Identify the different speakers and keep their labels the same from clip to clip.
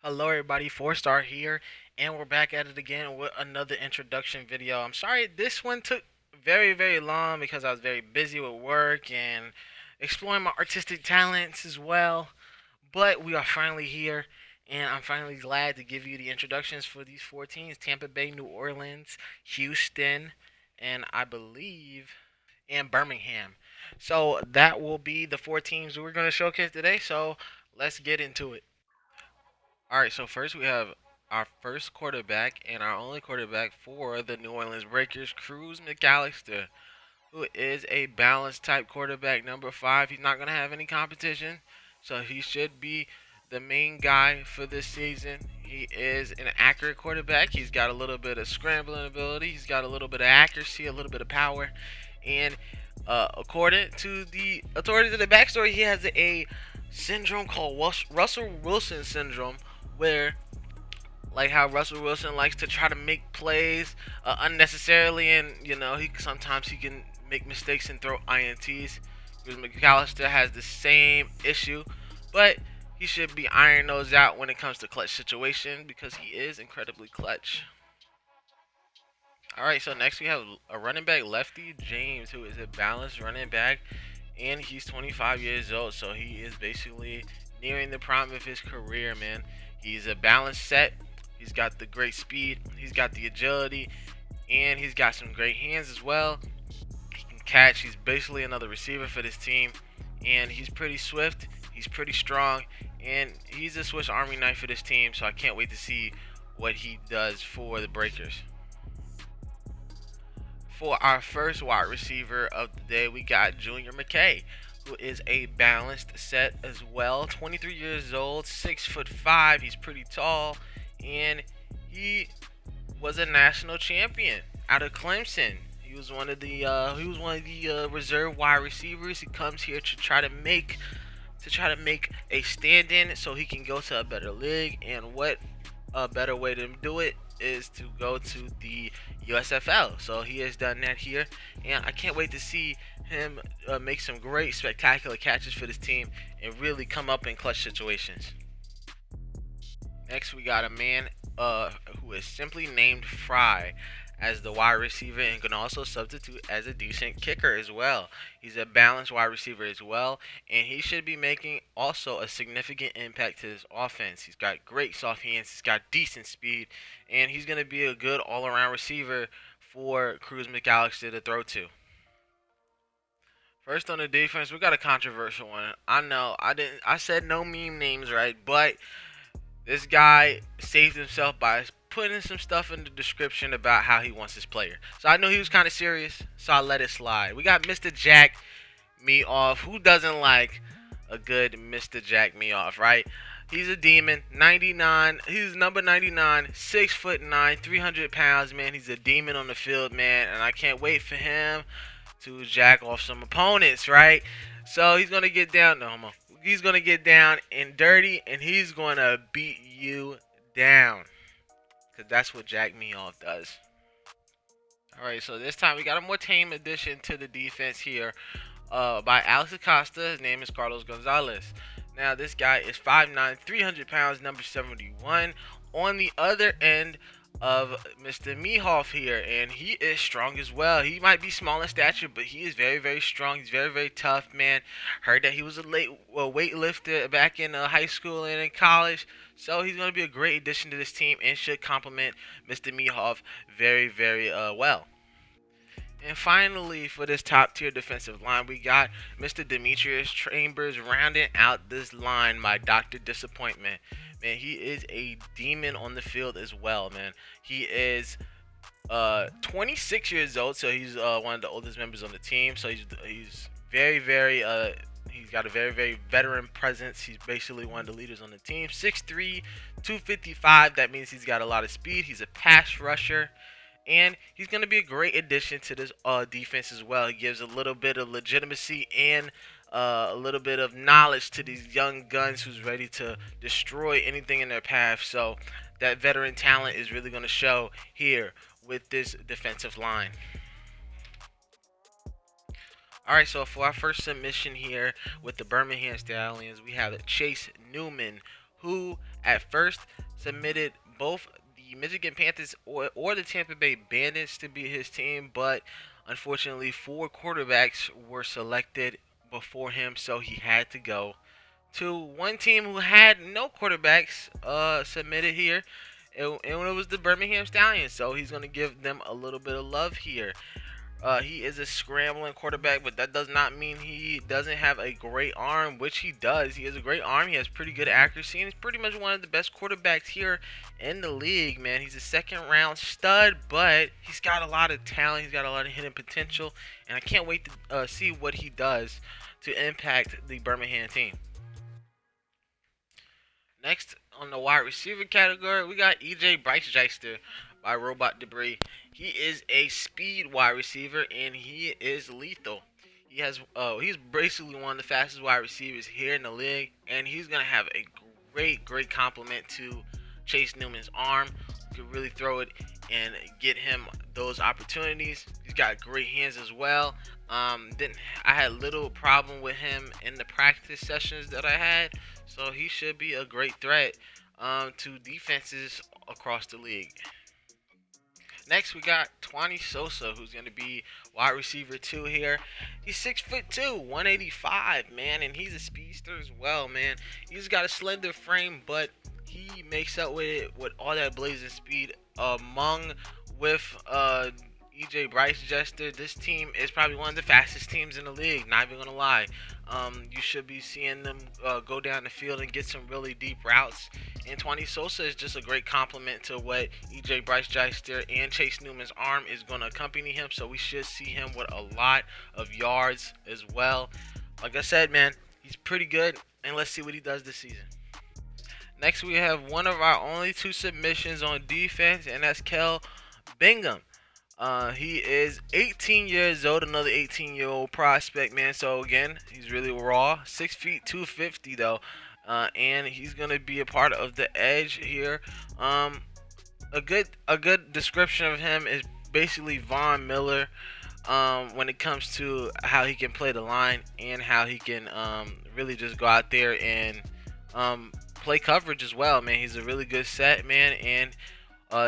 Speaker 1: Hello everybody, 4-star here, and we're back at it again with another introduction video. I'm sorry this one took very long because I was very busy with work and exploring my artistic talents as well. But we are finally here, and I'm finally glad to give you the introductions for these four teams: Tampa Bay, New Orleans, Houston, and I believe and Birmingham. So that will be the four teams we're going to showcase today. So let's get into it. All right, so first we have our first quarterback and our only quarterback for the New Orleans Breakers, Cruz McAllister, who is a balanced type quarterback, number five. He's not going to have any competition, so he should be the main guy for this season. He is an accurate quarterback. He's got a little bit of scrambling ability. He's got a little bit of accuracy, a little bit of power, and according to the backstory, he has a syndrome called Russell Wilson syndrome, where like how Russell Wilson likes to try to make plays unnecessarily, and he can make mistakes and throw ints. Because McAllister has the same issue, but he should be ironing those out when it comes to clutch situation because he is incredibly clutch. All right, so next we have a running back, Lefty James, who is a balanced running back, and he's 25 years old, so he is basically nearing the prime of his career, man. He's a balanced set. He's got the great speed. He's got the agility, and he's got some great hands as well. He can catch. He's basically another receiver for this team, and he's pretty swift. He's pretty strong, and he's a Swiss Army knife for this team. So I can't wait to see what he does for the Breakers. For our first wide receiver of the day, we got Junior McKay, who is a balanced set as well. 23 years old, 6'5". He's pretty tall, and he was a national champion out of Clemson. He was one of the reserve wide receivers. He comes here to try to make a stand-in so he can go to a better league. And what a better way to do it is to go to the USFL. So he has done that here, and I can't wait to see him make some great, spectacular catches for this team and really come up in clutch situations. Next, we got a man who is simply named Fry as the wide receiver and can also substitute as a decent kicker as well. He's a balanced wide receiver as well, and he should be making also a significant impact to his offense. He's got great soft hands, he's got decent speed, and he's going to be a good all-around receiver for Cruz McAllister to throw to. First on the defense, we got a controversial one. I know I said no meme names, right? But this guy saved himself by putting some stuff in the description about how he wants his player. So I know he was kind of serious, so I let it slide. We got Mr. Jack Me Off. Who doesn't like a good Mr. Jack Me Off, right? He's a demon. 99. He's number 99. 6'9", 300 pounds, man. He's a demon on the field, man. And I can't wait for him to jack off some opponents, right? So he's gonna get down. No homo. He's gonna get down and dirty, and he's gonna beat you down, cause that's what Jack Me Off does. All right, so this time we got a more tame addition to the defense here, by Alex Acosta. His name is Carlos Gonzalez. Now this guy is 5'9", 300 pounds, number 71. On the other end of Mr. Mehoff here, and he is strong as well. He might be small in stature, but he is very strong. He's very tough, man. Heard that he was a weightlifter back in high school and in college, so he's going to be a great addition to this team and should complement Mr. Mehoff very well. And finally, for this top tier defensive line, we got Mr. Demetrius Chambers rounding out this line by Dr. Disappointment. Man, he is a demon on the field as well, man. He is 26 years old, so he's one of the oldest members on the team. So he's very he's got a very veteran presence. He's basically one of the leaders on the team. 6'3", 255. That means he's got a lot of speed. He's a pass rusher. And he's going to be a great addition to this defense as well. He gives a little bit of legitimacy and a little bit of knowledge to these young guns who's ready to destroy anything in their path. So that veteran talent is really going to show here with this defensive line. Alright, so for our first submission here with the Birmingham Stallions, we have Chase Newman, who at first submitted both the Michigan Panthers or the Tampa Bay Bandits to be his team, but unfortunately, 4 quarterbacks were selected before him, so he had to go to one team who had no quarterbacks submitted here, and it was the Birmingham Stallions. So he's going to give them a little bit of love here. He is a scrambling quarterback, but that does not mean he doesn't have a great arm, which he does. He has a great arm. He has pretty good accuracy, and he's pretty much one of the best quarterbacks here in the league, man. He's a second-round stud, but he's got a lot of talent. He's got a lot of hidden potential, and I can't wait to see what he does to impact the Birmingham team. Next on the wide receiver category, we got EJ Bryce by Robot Debris. He is a speed wide receiver and he is lethal. He's basically one of the fastest wide receivers here in the league, and he's gonna have a great complement to Chase Newman's arm. You could really throw it and get him those opportunities. He's got great hands as well. Didn't I had little problem with him in the practice sessions that I had, so he should be a great threat to defenses across the league. Next, we got Twani Sosa, who's going to be wide receiver 2 here. He's 6'2", 185, man, and he's a speedster as well, man. He's got a slender frame, but he makes up with it with all that blazing speed. Among with EJ Bryce Jester, this team is probably one of the fastest teams in the league. Not even gonna lie. You should be seeing them go down the field and get some really deep routes. And Twani Sosa is just a great complement to what EJ Bryce Jester and Chase Newman's arm is going to accompany him. So we should see him with a lot of yards as well. Like I said, man, he's pretty good, and let's see what he does this season. Next, we have one of our only 2 submissions on defense, and that's Kel Bingham. He is 18 years old, another 18-year-old prospect, man. So again, he's really raw. 6 feet, 250 though, and he's gonna be a part of the edge here. A good description of him is basically Von Miller. When it comes to how he can play the line and how he can really just go out there and play coverage as well, man. He's a really good set, man, and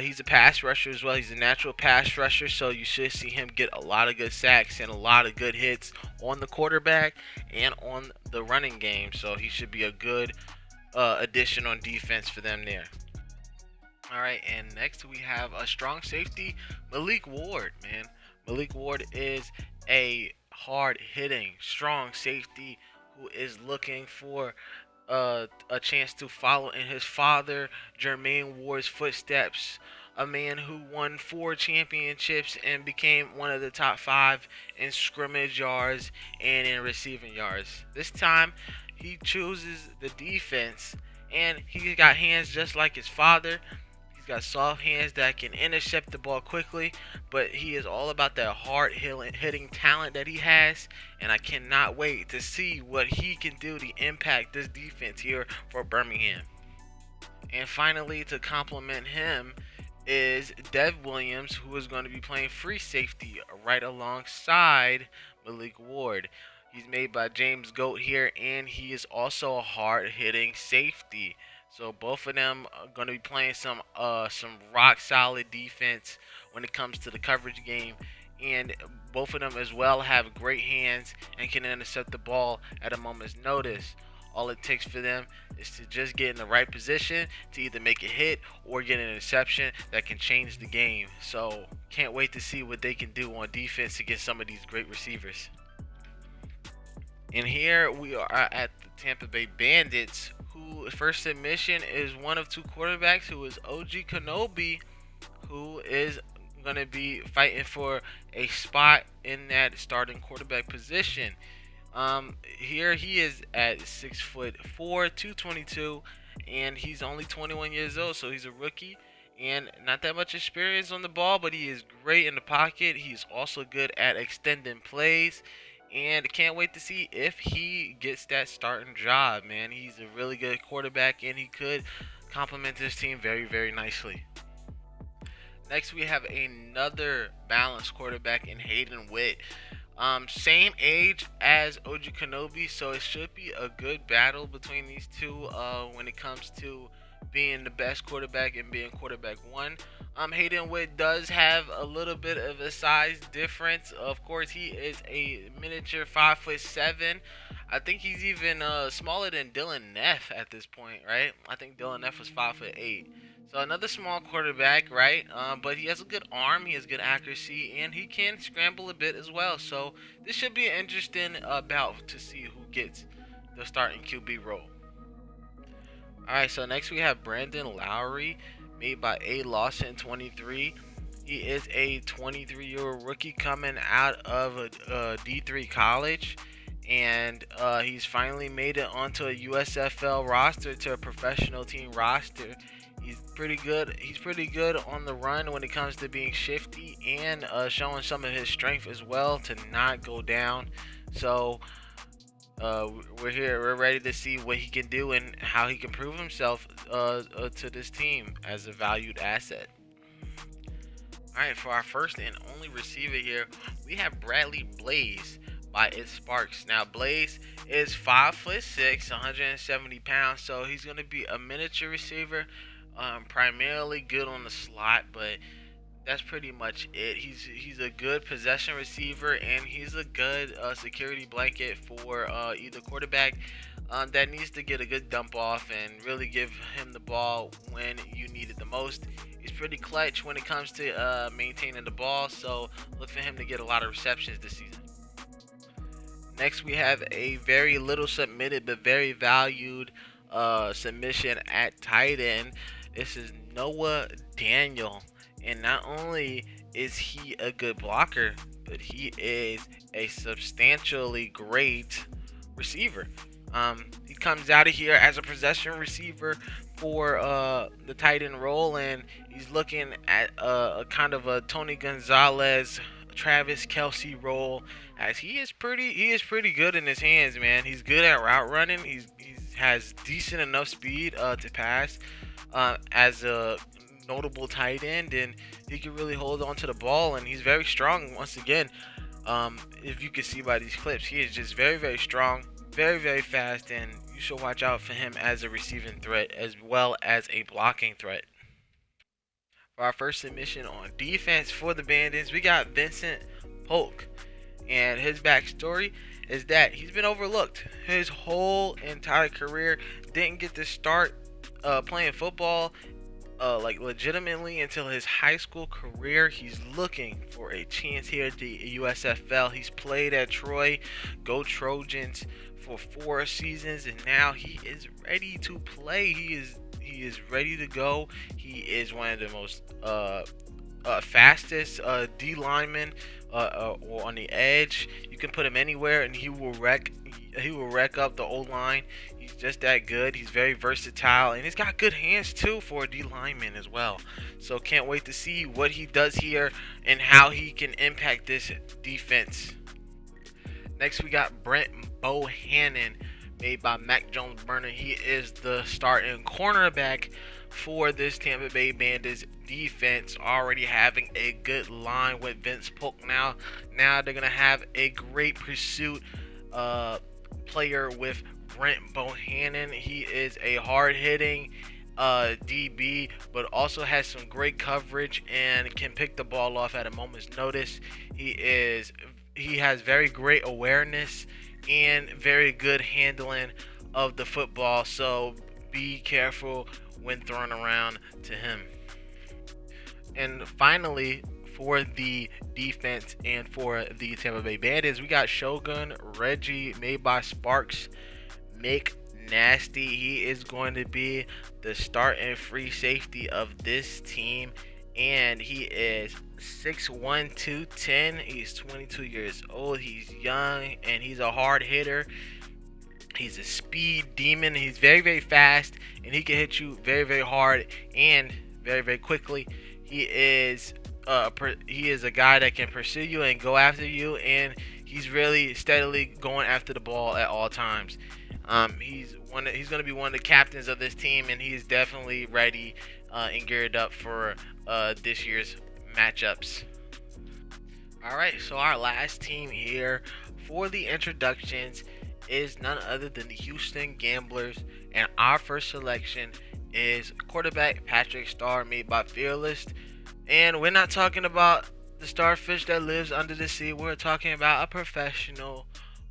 Speaker 1: he's a pass rusher as well. He's a natural pass rusher, so you should see him get a lot of good sacks and a lot of good hits on the quarterback and on the running game. So he should be a good addition on defense for them there. All right, and next we have a strong safety, Malik Ward, man. Malik Ward is a hard-hitting, strong safety who is looking for a chance to follow in his father, Jermaine Ward's footsteps. A man who won 4 championships and became one of the top 5 in scrimmage yards and in receiving yards. This time, he chooses the defense, and he got hands just like his father. He's got soft hands that can intercept the ball quickly, but he is all about that hard hitting talent that he has, and I cannot wait to see what he can do to impact this defense here for Birmingham. And finally, to complement him is Dev Williams, who is going to be playing free safety right alongside Malik Ward. He's made by James Goat here, and he is also a hard-hitting safety. So both of them are going to be playing some rock solid defense when it comes to the coverage game, and both of them as well have great hands and can intercept the ball at a moment's notice. All it takes for them is to just get in the right position to either make a hit or get an interception that can change the game. So can't wait to see what they can do on defense against some of these great receivers. And here we are at the Tampa Bay Bandits, who first submission is one of 2 quarterbacks, who is OG Kenobi, who is going to be fighting for a spot in that starting quarterback position. Here he is at 6'4", 222, and he's only 21 years old, so he's a rookie and not that much experience on the ball, but he is great in the pocket. He's also good at extending plays, and can't wait to see if he gets that starting job, man. He's a really good quarterback, and he could complement this team very nicely. Next, we have another balanced quarterback in Hayden Witt. Same age as OG Kenobi, so it should be a good battle between these two when it comes to being the best quarterback and being quarterback one. Hayden Witt does have a little bit of a size difference. Of course, he is a miniature 5'7". I think he's even smaller than Dylan Neff at this point, right? I think Dylan Neff was 5'8". So another small quarterback, right? But he has a good arm, he has good accuracy, and he can scramble a bit as well. So this should be an interesting bout to see who gets the starting QB role. All right, so next we have Brandon Lowry, made by A Lawson 23. He is a 23-year-old rookie coming out of a D3 college, and he's finally made it onto a USFL roster, to a professional team roster. He's pretty good. He's pretty good on the run when it comes to being shifty and showing some of his strength as well to not go down. So we're here. We're ready to see what he can do and how he can prove himself to this team as a valued asset. All right, for our first and only receiver here, we have Bradley Blaze by It Sparks. Now, Blaze is 5'6", 170 pounds, so he's going to be a miniature receiver, primarily good on the slot, but that's pretty much it. He's a good possession receiver, and he's a good security blanket for either quarterback that needs to get a good dump off and really give him the ball when you need it the most. He's pretty clutch when it comes to maintaining the ball, so look for him to get a lot of receptions this season. Next, we have a very little submitted but very valued submission at tight end. This is Noah Daniel. And not only is he a good blocker, but he is a substantially great receiver. He comes out of here as a possession receiver for the tight end role, and he's looking at a kind of a Tony Gonzalez, Travis Kelsey role, as he is pretty good in his hands, man. He's good at route running. He has decent enough speed to pass as a notable tight end, and he can really hold on to the ball, and he's very strong. Once again, if you can see by these clips, he is just very strong, very fast, and you should watch out for him as a receiving threat as well as a blocking threat. For our first submission on defense for the Bandits, we got Vincent Polk, and his backstory is that he's been overlooked his whole entire career. Didn't get to start playing football like legitimately until his high school career. He's looking for a chance here at the USFL. He's played at Troy, go Trojans, for 4 seasons, and now he is ready to play. He is ready to go. He is one of the most fastest D linemen or on the edge. You can put him anywhere, and he will wreck up the O line. He's just that good. He's very versatile, and he's got good hands too for a D lineman as well. So can't wait to see what he does here and how he can impact this defense. Next, we got Brent Bohannon, made by Mac Jones Burner. He is the starting cornerback for this Tampa Bay Bandits defense, already having a good line with Vince Polk. Now they're going to have a great pursuit player with Brent Bohannon. He is a hard-hitting DB, but also has some great coverage and can pick the ball off at a moment's notice. He has very great awareness and very good handling of the football, so be careful when thrown around to him. And finally, for the defense and for the Tampa Bay Bandits, we got Shogun Reggie, made by Sparks McNasty. He is going to be the starting free safety of this team, and he is 6'1", 210. He's 22 years old. He's young, and he's a hard hitter. He's a speed demon. He's very fast, and he can hit you very hard and very quickly. He is a guy that can pursue you and go after you, and he's really steadily going after the ball at all times. He's going to be one of the captains of this team, and he's definitely ready and geared up for this year's matchups. All right, so our last team here for the introductions is none other than the Houston Gamblers, and our first selection is quarterback Patrick Starr, made by Fearless. And we're not talking about the starfish that lives under the sea. We're talking about a professional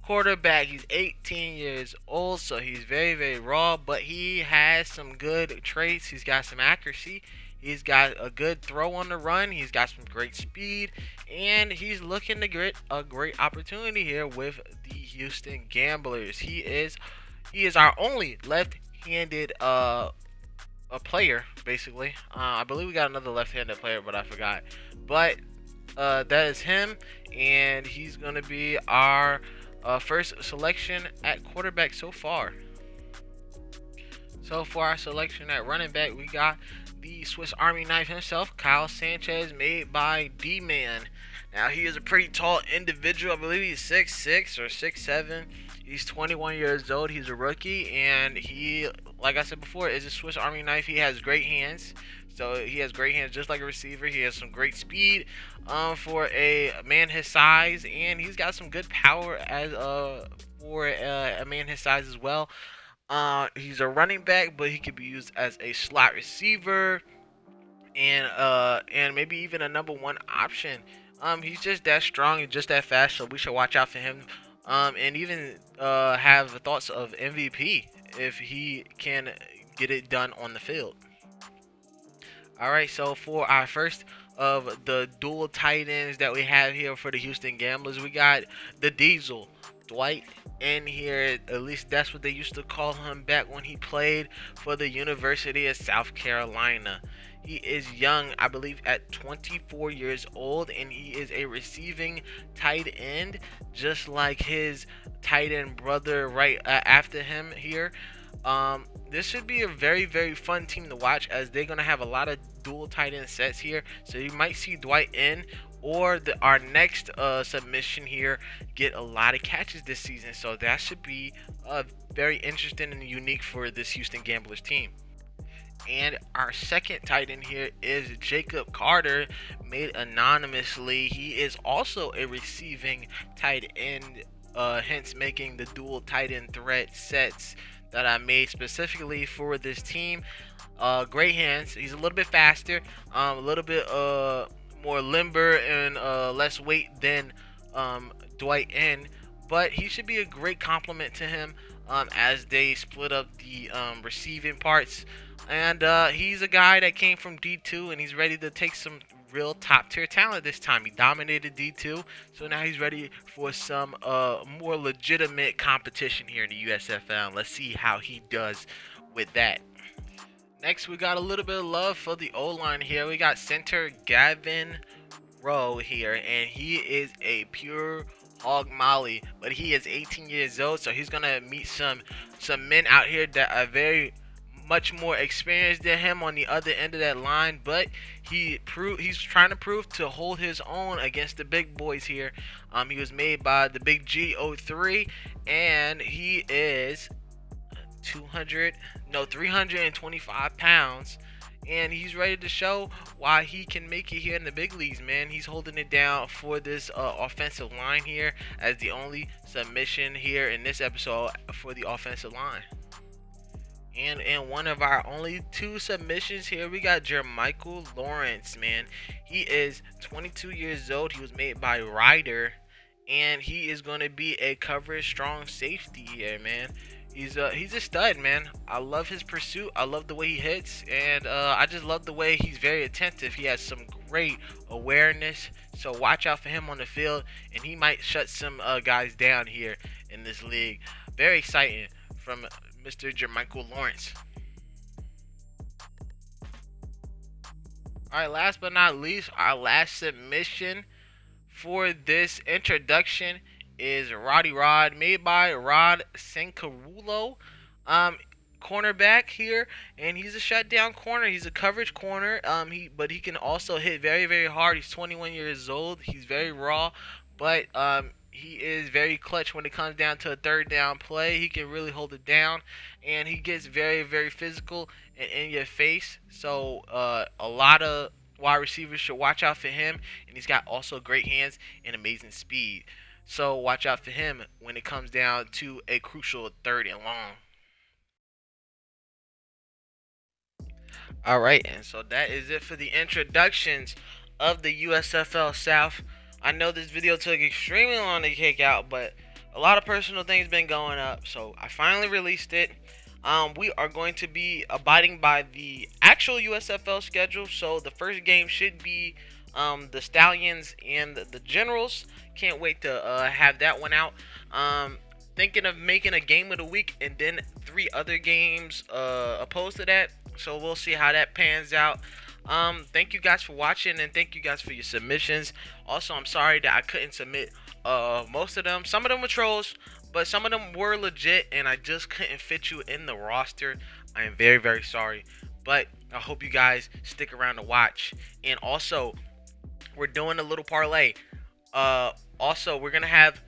Speaker 1: quarterback. He's 18 years old, so he's very, very raw, but he has some good traits. He's got some accuracy. He's got a good throw on the run. He's got some great speed, and he's looking to get a great opportunity here with the Houston Gamblers. He is our only left-handed a player, basically. I believe we got another left-handed player, but I forgot. But that is him, and he's gonna be our first selection at quarterback so far. So for our selection at running back, we got the Swiss Army knife himself, Kyle Sanchez, made by D-Man. Now he is a pretty tall individual. I believe he's 6'6" or 6'7". He's 21 years old. He's a rookie, and he, like I said before, is a Swiss Army knife. He has great hands. So he has great hands, just like a receiver. He has some great speed for a man his size, and he's got some good power as for a man his size as well. He's a running back, but he could be used as a slot receiver, and maybe even a number one option. He's just that strong and just that fast, so we should watch out for him. And even have thoughts of MVP if he can get it done on the field. All right, so for our first of the dual tight ends that we have here for the Houston Gamblers, we got the Diesel, Dwight in here. At least that's what they used to call him back when he played for the University of South Carolina. He is young, I believe, at 24 years old, and he is a receiving tight end, just like his tight end brother right after him here. This should be a very, very fun team to watch, as they're going to have a lot of dual tight end sets here. So you might see Dwight in, or our next submission here, get a lot of catches this season. So that should be very interesting and unique for this Houston Gamblers team. And our second tight end here is Jacob Carter, made anonymously. He is also a receiving tight end, hence making the dual tight end threat sets that I made specifically for this team. Great hands. He's a little bit faster, a little bit more limber and less weight than Dwight N. But he should be a great complement to him as they split up the receiving parts. And he's a guy that came from D2, and he's ready to take some real top tier talent this time. He dominated D2, so now he's ready for some more legitimate competition here in the USFL. Let's see how he does with that. Next, we got a little bit of love for the O-line here. We got center Gavin Rowe here, and he is a pure hog molly, but he is 18 years old, so he's gonna meet some men out here that are very much more experienced than him on the other end of that line, but he's trying to prove to hold his own against the big boys here. He was made by the Big G03, and he is 325 pounds, and he's ready to show why he can make it here in the big leagues, man. He's holding it down for this offensive line here as the only submission here in this episode for the offensive line. And in one of our only two submissions here, we got Jermichael Lawrence, man. He is 22 years old. He was made by Ryder, and he is going to be a coverage strong safety here, man. He's a stud, man. I love his pursuit. I love the way he hits, and I just love the way he's very attentive. He has some great awareness, so watch out for him on the field, and he might shut some guys down here in this league. Very exciting from Mr. Jermichael Lawrence. Alright, last but not least, our last submission for this introduction is Roddy Rod, made by Rod Sancarulo. Cornerback here, and he's a shutdown corner. He's a coverage corner. But he can also hit very, very hard. He's 21 years old. He's very raw, but he is very clutch when it comes down to a third down play. He can really hold it down, and he gets very, very physical and in your face. So a lot of wide receivers should watch out for him, and he's got also great hands and amazing speed. So watch out for him when it comes down to a crucial 3rd and long. All right, and so that is it for the introductions of the USFL South. I know this video took extremely long to kick out, but a lot of personal things been going up, so I finally released it. We are going to be abiding by the actual USFL schedule, so the first game should be the Stallions and the Generals. Can't wait to have that one out. Thinking of making a game of the week and then 3 other games opposed to that. So we'll see how that pans out. Thank you guys for watching, and thank you guys for your submissions. Also, I'm sorry that I couldn't submit most of them. Some of them were trolls, but some of them were legit, and I just couldn't fit you in the roster. I am very, very sorry. But I hope you guys stick around to watch. And also, we're doing a little parlay. Also, we're gonna have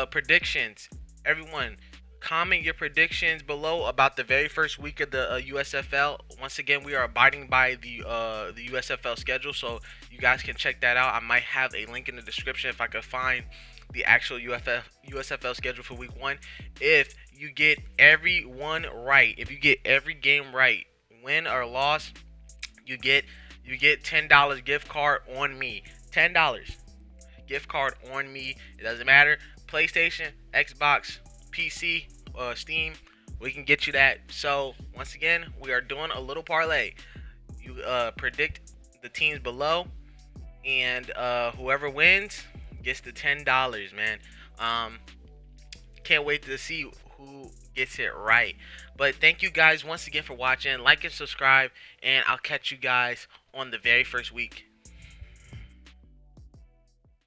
Speaker 1: predictions. Everyone, comment your predictions below about the very first week of the USFL. Once again, we are abiding by the USFL schedule, so you guys can check that out. I might have a link in the description if I could find the actual USFL schedule for week 1. If you get every one right, if you get every game right, win or loss, you get $10 gift card on me. $10 gift card on me. It doesn't matter. PlayStation, Xbox, PC, Steam, we can get you that. So once again, we are doing a little parlay. You predict the teams below, and whoever wins gets the $10, man. Can't wait to see who gets it right. But thank you guys once again for watching. Like and subscribe, and I'll catch you guys on the very first week.